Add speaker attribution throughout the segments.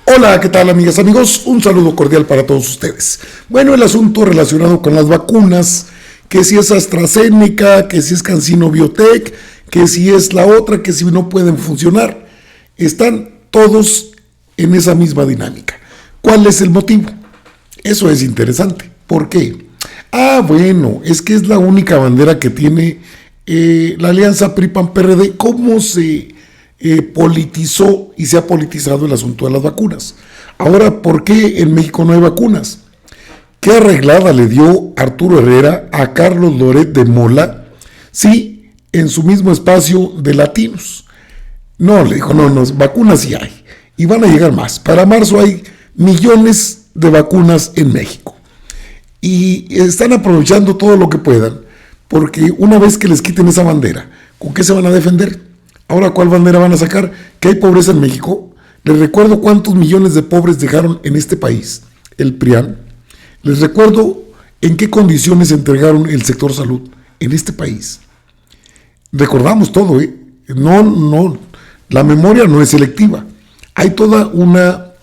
Speaker 1: Hola, ¿qué tal amigas, amigos? Un saludo cordial para todos ustedes. Bueno, el asunto relacionado con las vacunas, que si es AstraZeneca, que si es CanSino Biotech, que si es la otra, que si no pueden funcionar, están todos en esa misma dinámica. ¿Cuál es el motivo? Eso es interesante. ¿Por qué? Bueno, es que es la única bandera que tiene la alianza PRI-PAN-PRD. ¿Cómo se politizó y se ha politizado el asunto de las vacunas? Ahora, ¿por qué en México no hay vacunas? ¿Qué arreglada le dio Arturo Herrera a Carlos Loret de Mola? Sí, en su mismo espacio de latinos. No, le dijo, no, vacunas sí hay. Y van a llegar más. Para marzo hay millones de vacunas en México. Y están aprovechando todo lo que puedan, porque una vez que les quiten esa bandera, ¿con qué se van a defender? Ahora, ¿cuál bandera van a sacar? ¿Que hay pobreza en México? Les recuerdo cuántos millones de pobres dejaron en este país el PRIAN. Les recuerdo en qué condiciones entregaron el sector salud en este país. Recordamos todo, ¿eh? No, la memoria no es selectiva. Hay toda una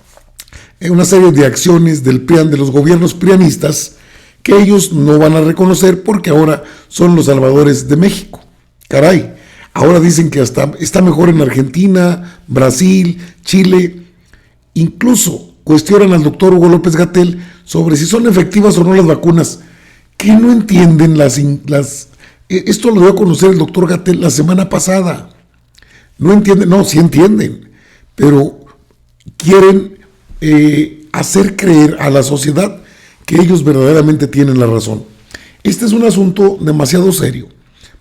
Speaker 1: serie de acciones del PRIAN, de los gobiernos prianistas, que ellos no van a reconocer porque ahora son los salvadores de México. Caray, ahora dicen que hasta está mejor en Argentina, Brasil, Chile. Incluso cuestionan al doctor Hugo López-Gatell sobre si son efectivas o no las vacunas. ¿Qué no entienden esto lo dio a conocer el doctor Gatell la semana pasada? No entienden, no, sí entienden, pero quieren hacer creer a la sociedad que ellos verdaderamente tienen la razón. Este es un asunto demasiado serio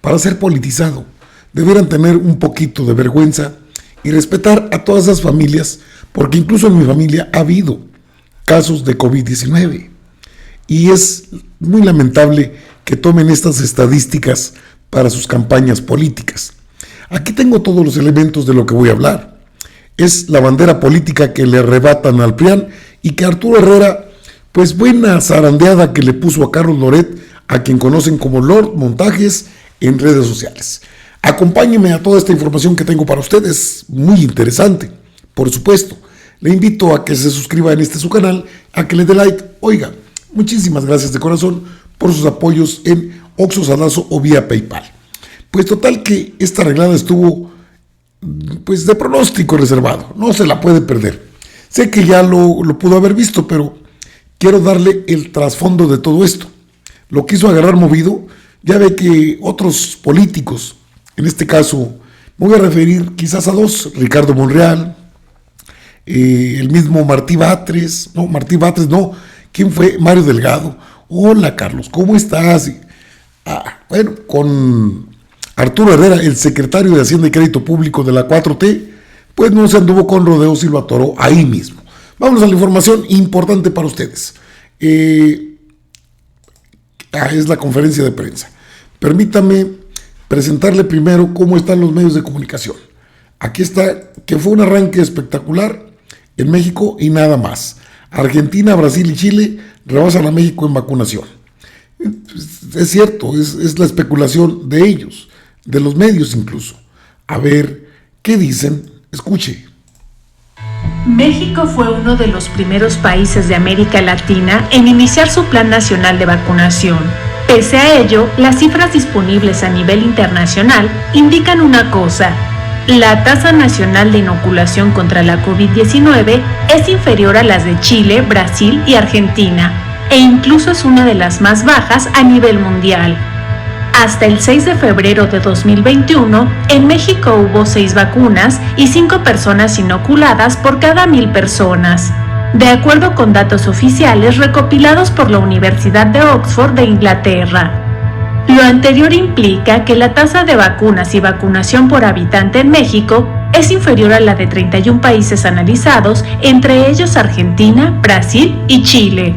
Speaker 1: para ser politizado. Deberían tener un poquito de vergüenza y respetar a todas esas familias, porque incluso en mi familia ha habido casos de COVID-19 y es muy lamentable que tomen estas estadísticas para sus campañas políticas. Aquí tengo todos los elementos de lo que voy a hablar. Es la bandera política que le arrebatan al PRIAN y que Arturo Herrera, pues buena zarandeada que le puso a Carlos Loret, a quien conocen como Lord Montajes en redes sociales. Acompáñenme a toda esta información que tengo para ustedes, muy interesante. Por supuesto, le invito a que se suscriba en su canal, a que le dé like. Oiga, muchísimas gracias de corazón por sus apoyos en Oxxo, Sadazo o vía PayPal. Pues total que esta arreglada estuvo pues de pronóstico reservado, no se la puede perder. Sé que ya lo pudo haber visto, pero quiero darle el trasfondo de todo esto. Lo quiso agarrar movido. Ya ve que otros políticos, en este caso me voy a referir quizás a dos, Ricardo Monreal, el mismo Martí Batres, ¿quién fue? Mario Delgado. Hola Carlos, ¿cómo estás? Bueno, con Arturo Herrera, el secretario de Hacienda y Crédito Público de la 4T, pues no se anduvo con rodeos y lo atoró ahí mismo. Vamos a la información importante para ustedes. Es la conferencia de prensa. Permítame presentarle primero cómo están los medios de comunicación. Aquí está, que fue un arranque espectacular en México y nada más. Argentina, Brasil y Chile rebasan a México en vacunación. Es cierto, es la especulación de ellos, de los medios incluso. A ver, ¿qué dicen? Escuche.
Speaker 2: México fue uno de los primeros países de América Latina en iniciar su Plan Nacional de Vacunación. Pese a ello, las cifras disponibles a nivel internacional indican una cosa: la tasa nacional de inoculación contra la COVID-19 es inferior a las de Chile, Brasil y Argentina, e incluso es una de las más bajas a nivel mundial. Hasta el 6 de febrero de 2021, en México hubo 6 vacunas y 5 personas inoculadas por cada 1,000 personas, de acuerdo con datos oficiales recopilados por la Universidad de Oxford de Inglaterra. Lo anterior implica que la tasa de vacunas y vacunación por habitante en México es inferior a la de 31 países analizados, entre ellos Argentina, Brasil y Chile.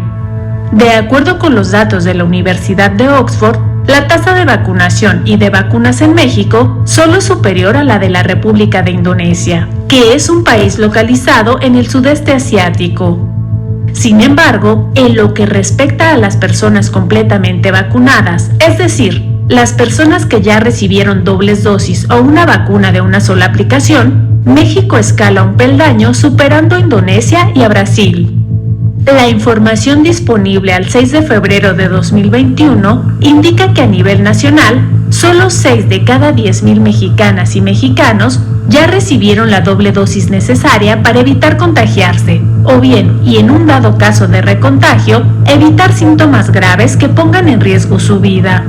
Speaker 2: De acuerdo con los datos de la Universidad de Oxford, la tasa de vacunación y de vacunas en México solo es superior a la de la República de Indonesia, que es un país localizado en el sudeste asiático. Sin embargo, en lo que respecta a las personas completamente vacunadas, es decir, las personas que ya recibieron dobles dosis o una vacuna de una sola aplicación, México escala un peldaño superando a Indonesia y a Brasil. La información disponible al 6 de febrero de 2021 indica que a nivel nacional, solo 6 de cada 10,000 mexicanas y mexicanos ya recibieron la doble dosis necesaria para evitar contagiarse, o bien, y en un dado caso de recontagio, evitar síntomas graves que pongan en riesgo su vida.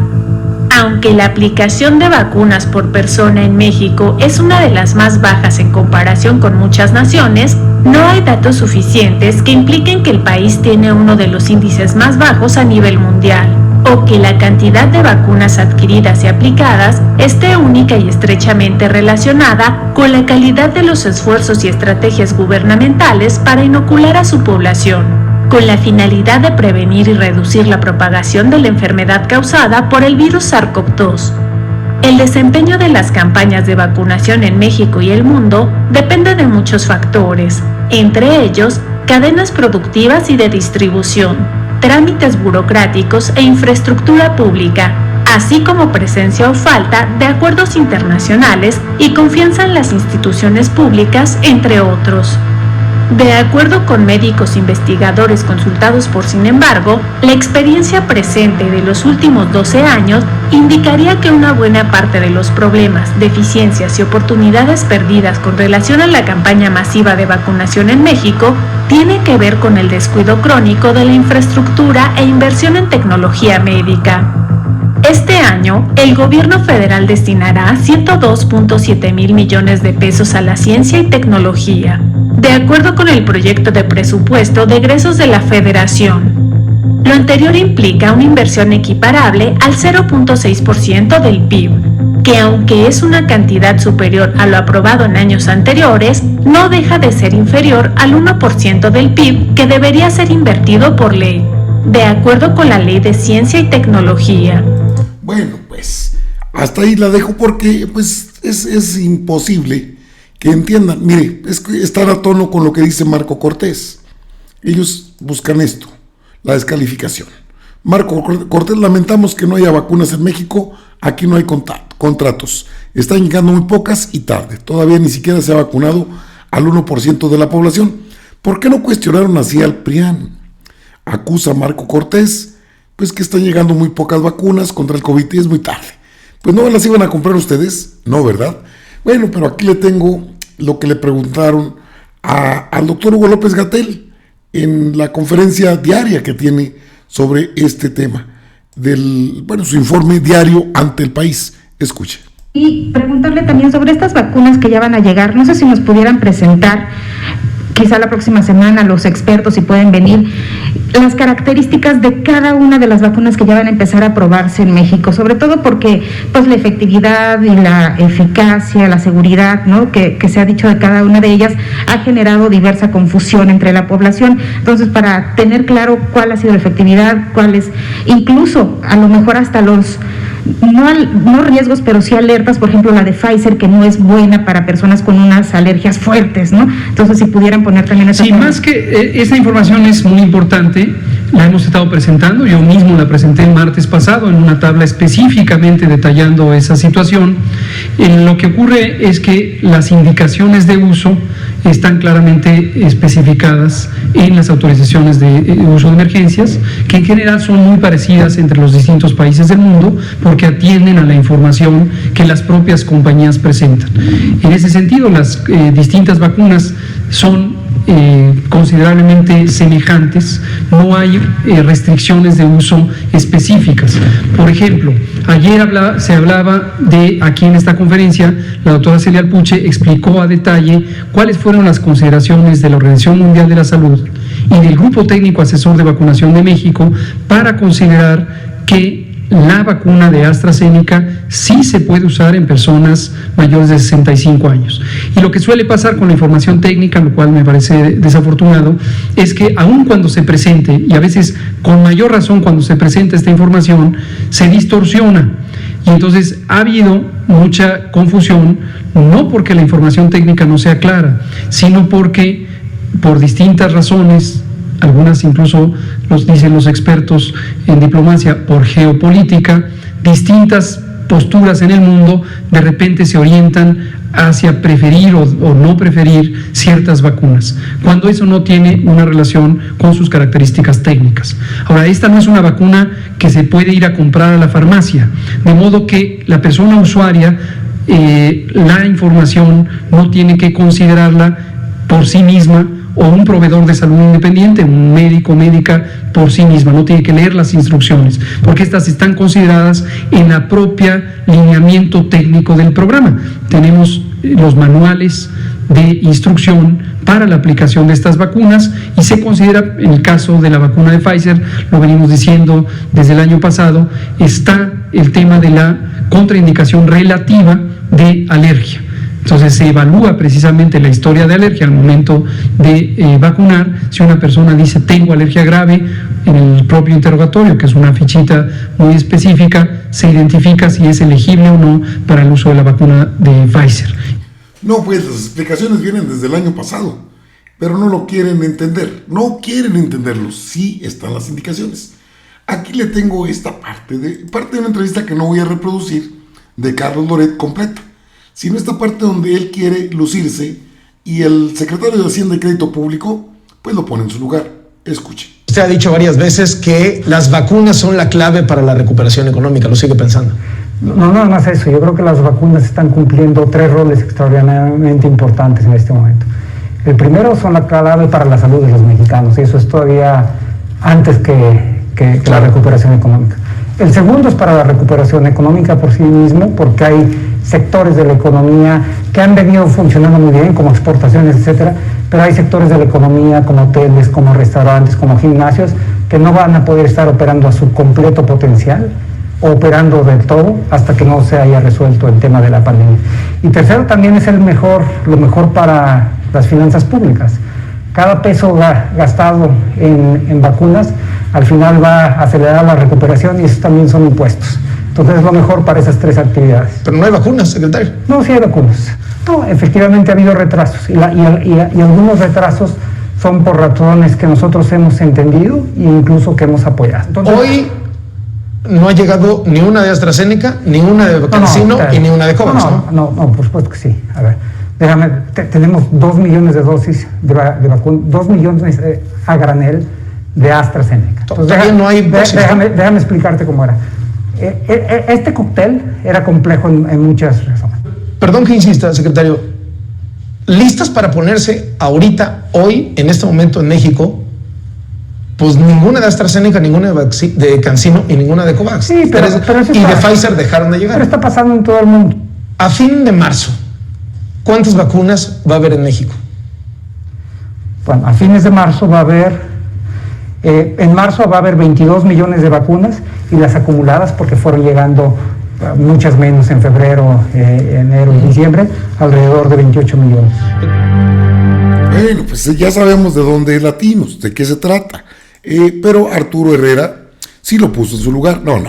Speaker 2: Aunque la aplicación de vacunas por persona en México es una de las más bajas en comparación con muchas naciones, no hay datos suficientes que impliquen que el país tiene uno de los índices más bajos a nivel mundial, o que la cantidad de vacunas adquiridas y aplicadas esté única y estrechamente relacionada con la calidad de los esfuerzos y estrategias gubernamentales para inocular a su población, con la finalidad de prevenir y reducir la propagación de la enfermedad causada por el virus SARS-CoV-2. El desempeño de las campañas de vacunación en México y el mundo depende de muchos factores, entre ellos cadenas productivas y de distribución, trámites burocráticos e infraestructura pública, así como presencia o falta de acuerdos internacionales y confianza en las instituciones públicas, entre otros. De acuerdo con médicos investigadores consultados por Sin embargo, la experiencia presente de los últimos 12 años indicaría que una buena parte de los problemas, deficiencias y oportunidades perdidas con relación a la campaña masiva de vacunación en México tiene que ver con el descuido crónico de la infraestructura e inversión en tecnología médica. Este año, el gobierno federal destinará 102.7 mil millones de pesos a la ciencia y tecnología, de acuerdo con el proyecto de presupuesto de egresos de la Federación. Lo anterior implica una inversión equiparable al 0.6% del PIB, que aunque es una cantidad superior a lo aprobado en años anteriores, no deja de ser inferior al 1% del PIB que debería ser invertido por ley, de acuerdo con la Ley de Ciencia y Tecnología.
Speaker 1: Bueno, pues hasta ahí la dejo porque pues es imposible que entiendan. Mire, es que estar a tono con lo que dice Marco Cortés. Ellos buscan esto, la descalificación. Marco Cortés, lamentamos que no haya vacunas en México, aquí no hay contratos. Están llegando muy pocas y tarde. Todavía ni siquiera se ha vacunado al 1% de la población. ¿Por qué no cuestionaron así al PRIAN? Acusa Marco Cortés pues que están llegando muy pocas vacunas contra el COVID y es muy tarde. Pues no las iban a comprar ustedes, no, ¿verdad? Bueno, pero aquí le tengo lo que le preguntaron al doctor Hugo López-Gatell en la conferencia diaria que tiene sobre este tema, su informe diario ante el país. Escuche.
Speaker 3: Y preguntarle también sobre estas vacunas que ya van a llegar, no sé si nos pudieran presentar quizá la próxima semana los expertos, si pueden venir, las características de cada una de las vacunas que ya van a empezar a probarse en México, sobre todo porque pues la efectividad y la eficacia, la seguridad, ¿no?, que se ha dicho de cada una de ellas ha generado diversa confusión entre la población. Entonces, para tener claro cuál ha sido la efectividad, cuáles, incluso a lo mejor hasta los no riesgos, pero sí alertas, por ejemplo la de Pfizer, que no es buena para personas con unas alergias fuertes, ¿no? Entonces, si pudieran poner también esa...
Speaker 4: Sí, más que esta información es muy importante, la hemos estado presentando, yo mismo la presenté el martes pasado en una tabla específicamente detallando esa situación. Lo que ocurre es que las indicaciones de uso están claramente especificadas en las autorizaciones de uso de emergencias, que en general son muy parecidas entre los distintos países del mundo, porque atienden a la información que las propias compañías presentan. En ese sentido, las distintas vacunas son considerablemente semejantes, no hay restricciones de uso específicas. Por ejemplo, ayer se hablaba de, aquí en esta conferencia, la doctora Celia Alpuche explicó a detalle cuáles fueron las consideraciones de la Organización Mundial de la Salud y del Grupo Técnico Asesor de Vacunación de México para considerar que la vacuna de AstraZeneca sí se puede usar en personas mayores de 65 años. Y lo que suele pasar con la información técnica, lo cual me parece desafortunado, es que aun cuando se presente, y a veces con mayor razón cuando se presenta esta información, se distorsiona. Y entonces ha habido mucha confusión, no porque la información técnica no sea clara, sino porque por distintas razones, algunas incluso los dicen los expertos en diplomacia, por geopolítica, distintas posturas en el mundo de repente se orientan hacia preferir o no preferir ciertas vacunas, cuando eso no tiene una relación con sus características técnicas. Ahora, esta no es una vacuna que se puede ir a comprar a la farmacia, de modo que la persona usuaria, la información no tiene que considerarla por sí misma, o un proveedor de salud independiente, un médico o médica por sí misma, no tiene que leer las instrucciones, porque estas están consideradas en la propia lineamiento técnico del programa. Tenemos los manuales de instrucción para la aplicación de estas vacunas y se considera, en el caso de la vacuna de Pfizer, lo venimos diciendo desde el año pasado, está el tema de la contraindicación relativa de alergia. Entonces se evalúa precisamente la historia de alergia al momento de vacunar. Si una persona dice tengo alergia grave, en el propio interrogatorio, que es una fichita muy específica, se identifica si es elegible o no para el uso de la vacuna de Pfizer.
Speaker 1: No, pues las explicaciones vienen desde el año pasado, pero no lo quieren entender, no quieren entenderlo. Sí están las indicaciones. Aquí le tengo esta parte de una entrevista que no voy a reproducir de Carlos Loret completa, sino esta parte donde él quiere lucirse y el secretario de Hacienda y Crédito Público pues lo pone en su lugar. Escuche.
Speaker 5: Usted ha dicho varias veces que las vacunas son la clave para la recuperación económica. ¿Lo sigue pensando?
Speaker 6: No, nada más eso. Yo creo que las vacunas están cumpliendo 3 roles extraordinariamente importantes en este momento. El primero son la clave para la salud de los mexicanos, y eso es todavía antes que la recuperación económica. El segundo es para la recuperación económica por sí mismo, porque hay sectores de la economía que han venido funcionando muy bien, como exportaciones, etcétera, pero hay sectores de la economía como hoteles, como restaurantes, como gimnasios, que no van a poder estar operando a su completo potencial, o operando del todo, hasta que no se haya resuelto el tema de la pandemia. Y tercero, también es lo mejor para las finanzas públicas. Cada peso gastado en vacunas al final va a acelerar la recuperación, y eso también son impuestos. Entonces es lo mejor para esas 3 actividades.
Speaker 5: Pero no hay vacunas, secretario.
Speaker 6: No, sí hay vacunas. No, efectivamente ha habido retrasos, y algunos retrasos son por razones que nosotros hemos entendido e incluso que hemos apoyado. Entonces,
Speaker 5: hoy no ha llegado ni una de AstraZeneca, ni una de CanSino y ni una de COVAX,
Speaker 6: ¿no? No, por supuesto que sí. A ver, tenemos 2 millones de dosis de vacuna, 2 millones a granel de AstraZeneca. Entonces,
Speaker 5: no hay dosis.
Speaker 6: Déjame explicarte cómo era. Este cóctel era complejo en muchas razones.
Speaker 5: Perdón que insista, secretario. ¿Listas para ponerse ahorita, hoy, en este momento en México? Pues ninguna de AstraZeneca, ninguna de CanSino y ninguna de COVAX.
Speaker 6: Sí, pero
Speaker 5: y de Pfizer dejaron de llegar.
Speaker 6: Pero está pasando en todo el mundo.
Speaker 5: A fin de marzo, ¿cuántas vacunas va a haber en México?
Speaker 6: Bueno, a fines de marzo va a haber... en marzo va a haber 22 millones de vacunas, y las acumuladas, porque fueron llegando muchas menos en febrero, enero y diciembre, alrededor de 28 millones.
Speaker 1: Bueno, pues ya sabemos de dónde es Latinos, de qué se trata. Pero Arturo Herrera sí lo puso en su lugar. No.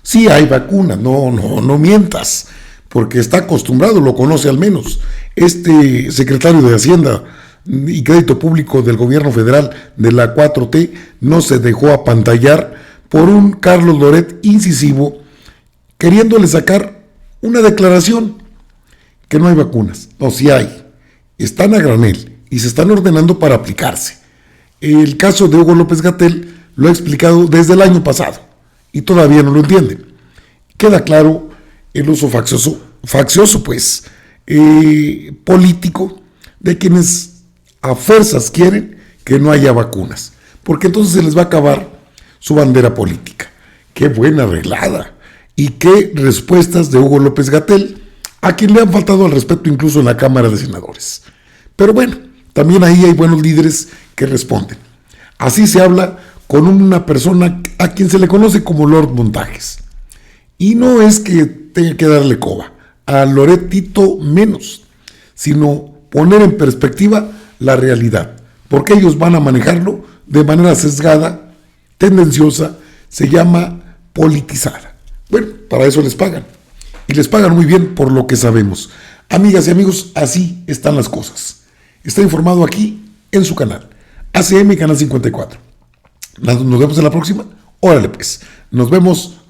Speaker 1: Sí hay vacunas, no mientas, porque está acostumbrado, lo conoce al menos. Este secretario de Hacienda y Crédito Público del gobierno federal de la 4T no se dejó apantallar por un Carlos Loret incisivo, queriéndole sacar una declaración que no hay vacunas. No, sí hay, están a granel y se están ordenando para aplicarse. El caso de Hugo López-Gatell lo ha explicado desde el año pasado y todavía no lo entienden. Queda claro el uso faccioso pues, político de quienes a fuerzas quieren que no haya vacunas, porque entonces se les va a acabar su bandera política. Qué buena arreglada y qué respuestas de Hugo López-Gatell, a quien le han faltado al respeto incluso en la Cámara de Senadores. Pero bueno, también ahí hay buenos líderes que responden. Así se habla con una persona a quien se le conoce como Lord Montajes. Y no es que tenga que darle coba, a Loretito menos, sino poner en perspectiva la realidad, porque ellos van a manejarlo de manera sesgada, tendenciosa, se llama politizada. Bueno, para eso les pagan, y les pagan muy bien por lo que sabemos. Amigas y amigos, así están las cosas. Está informado aquí en su canal, ACM Canal 54. Nos vemos en la próxima. Órale pues, nos vemos.